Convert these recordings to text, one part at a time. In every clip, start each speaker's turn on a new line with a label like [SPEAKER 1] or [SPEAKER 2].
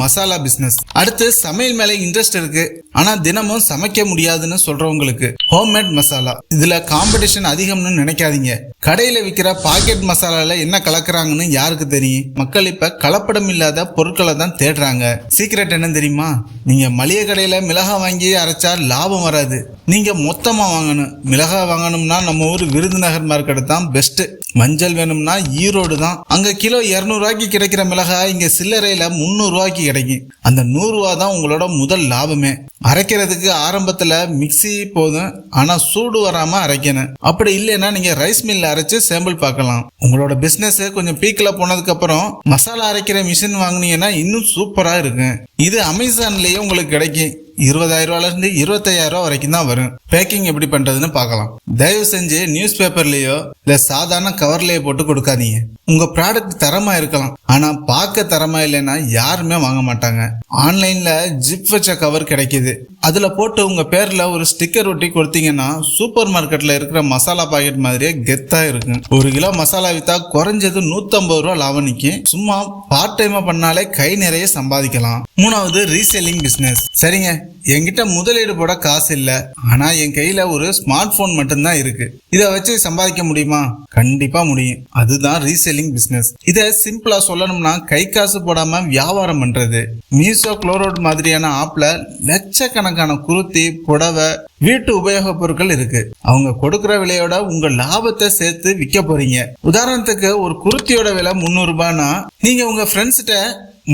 [SPEAKER 1] Masala business. அடுத்து சமையல் மேல இன்ட்ரெஸ்ட் இருக்கு ஆனா தினமும் சமைக்க முடியாதுன்னு சொல்றவங்களுக்கு ஹோம்மேட் மசாலா. இதுல காம்படிஷன் அதிகம்னு நினைக்காதீங்க. கடையில விற்கிற பாக்கெட் மசாலால என்ன கலக்குறாங்கன்னு யாருக்கு தெரியும்? மக்கள் இப்ப கலப்படம் இல்லாத பொருட்களை தான் தேடுறாங்க. சீக்ரெட் என்ன தெரியுமா? நீங்க மளிகை கடையில மிளகாய் வாங்கி அரைச்சா லாபம் வராது. நீங்க மொத்தமா வாங்கணும். மிளகாய் வாங்கணும்னா நம்ம ஊர் விருதுநகர் மார்க்கெட் தான் பெஸ்ட். மஞ்சள் வேணும்னா ஈரோடு தான். அங்க கிலோ 200 ரூபாய்க்கு கிடைக்கிற மிளகாய் இங்க சில்லறையில 300 ரூபாய்க்கு கிடைக்கும். அந்த 100 ரூபா தான் உங்களோட முதல் லாபமே. அரைக்கிறதுக்கு ஆரம்பத்துல மிக்ஸி போதும், ஆனா சூடு வராம அரைக்கணும். அப்படி இல்லைன்னா நீங்க ரைஸ் மில்ல அரைச்சு சாம்பிள் பார்க்கலாம். உங்களோட பிசினஸ் கொஞ்சம் பீக்ல போனதுக்கு அப்புறம் மசாலா அரைக்கிற மிஷின் வாங்குனீங்கன்னா இன்னும் சூப்பரா இருக்கும். இது அமேசான்லயே உங்களுக்கு கிடைக்கும். 20,000 ரூபாயில இருந்து 25,000 ரூபாய் வரைக்கும் தான் வரும். பேக்கிங் எப்படி பண்றதுன்னு பார்க்கலாம். தயவு செஞ்சு நியூஸ் பேப்பர்லயோ இல்ல சாதாரண கவர்லயோ போட்டு கொடுக்காதீங்க. உங்க ப்ராடக்ட் தரமா இருக்கலாம், ஆனா பார்க்க தரமா இல்லைன்னா யாருமே வாங்க மாட்டாங்க. ஆன்லைன்ல ஜிப் வச்ச கவர் கிடைக்குது. அதுல போட்டு உங்க பேர்ல ஒரு ஸ்டிக்கர் ஒட்டி கொடுத்தீங்கன்னா சூப்பர் மார்க்கெட்ல இருக்கிற மசாலா பாக்கெட் மாதிரியே கெத்தா இருக்கும். 1 கிலோ மசாலா வித்தா குறைஞ்சது 150 ரூபாய் லாபம் நிக்கும். சும்மா பார்ட் டைமா பண்ணாலே கை நிறைய சம்பாதிக்கலாம். 3வது ரீசெல்லிங் பிசினஸ். சரிங்க, என்கிட்ட முதலீடு போட காசு இல்ல, ஆனா என் கையில ஒரு ஸ்மார்ட் போன் மட்டும்தான் இருக்கு. இத வச்சு சம்பாதிக்க முடியுமா? கண்டிப்பா முடியும். அதுதான் ரீசெல்லிங் பிசினஸ். இத சிம்பிளா சொல்லணும்னா கை காசு போடாம வியாபாரம் பண்றது. மீஷோ, க்ளோரோட் மாதிரியான ஆப்ல லட்சக்கணக்கான குர்த்தி, புடவை, வீட்டு உபயோக பொருட்கள் இருக்கு. அவங்க கொடுக்கிற விலையோட உங்க லாபத்தை சேர்த்து விற்க போறீங்க. உதாரணத்துக்கு ஒரு குர்த்தியோட விலை 300 ரூபாய்னா நீங்க உங்க ஃப்ரெண்ட்ஸ்கிட்ட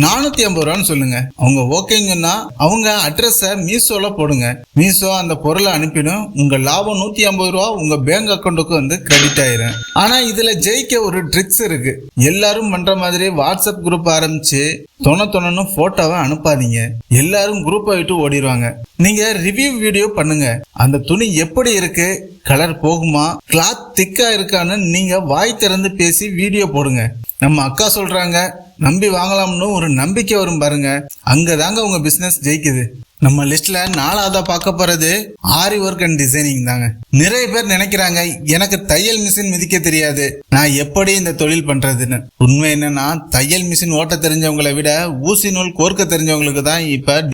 [SPEAKER 1] 450 ரூபான்னு சொல்லுங்க. அவங்க ஓகேங்கன்னா அவங்க அட்ரஸ மீஷோல போடுங்க. மீஷோ அந்த பொருளை அனுப்பிடும். உங்க லாபம் 150 ரூபா உங்க பேங்க் அக்கௌண்ட்டுக்கு வந்து கிரெடிட் ஆயிரும். ஆனா இதுல ஜெயிக்க ஒரு ட்ரிக்ஸ் இருக்கு. எல்லாரும் பண்ற மாதிரி வாட்ஸ்அப் குரூப் ஆரம்பிச்சு தொண போட்டோவை அனுப்பாதீங்க. எல்லாரும் குரூப்பை விட்டு ஓடிடுவாங்க. நீங்க ரிவ்யூ வீடியோ பண்ணுங்க. அந்த துணி எப்படி இருக்கு, கலர் போகுமா, கிளாத் திக்கா இருக்கான்னு நீங்க வாய் திறந்து பேசி வீடியோ போடுங்க. நம்ம அக்கா சொல்றாங்க நம்பி வாங்கலாம்னு ஒரு நம்பிக்கை வரும் பாருங்க. அங்கதாங்க உங்க பிசினஸ் ஜெயிக்குது. நம்ம லிஸ்ட்ல 4வதா பார்க்க போறது ஆரி ஒர்க் அண்ட் டிசைனிங் தாங்க. நிறைய பேர் நினைக்கிறாங்க எனக்கு தையல் மிஷின் மிதிக்க தெரியாது, நான் எப்படி இந்த தொழில் பண்றதுன்னு. உண்மை என்னன்னா தையல் மிஷின் ஓட்ட தெரிஞ்சவங்களை விட ஊசி நூல் கோர்க்க தெரிஞ்சவங்களுக்கு தான் இப்ப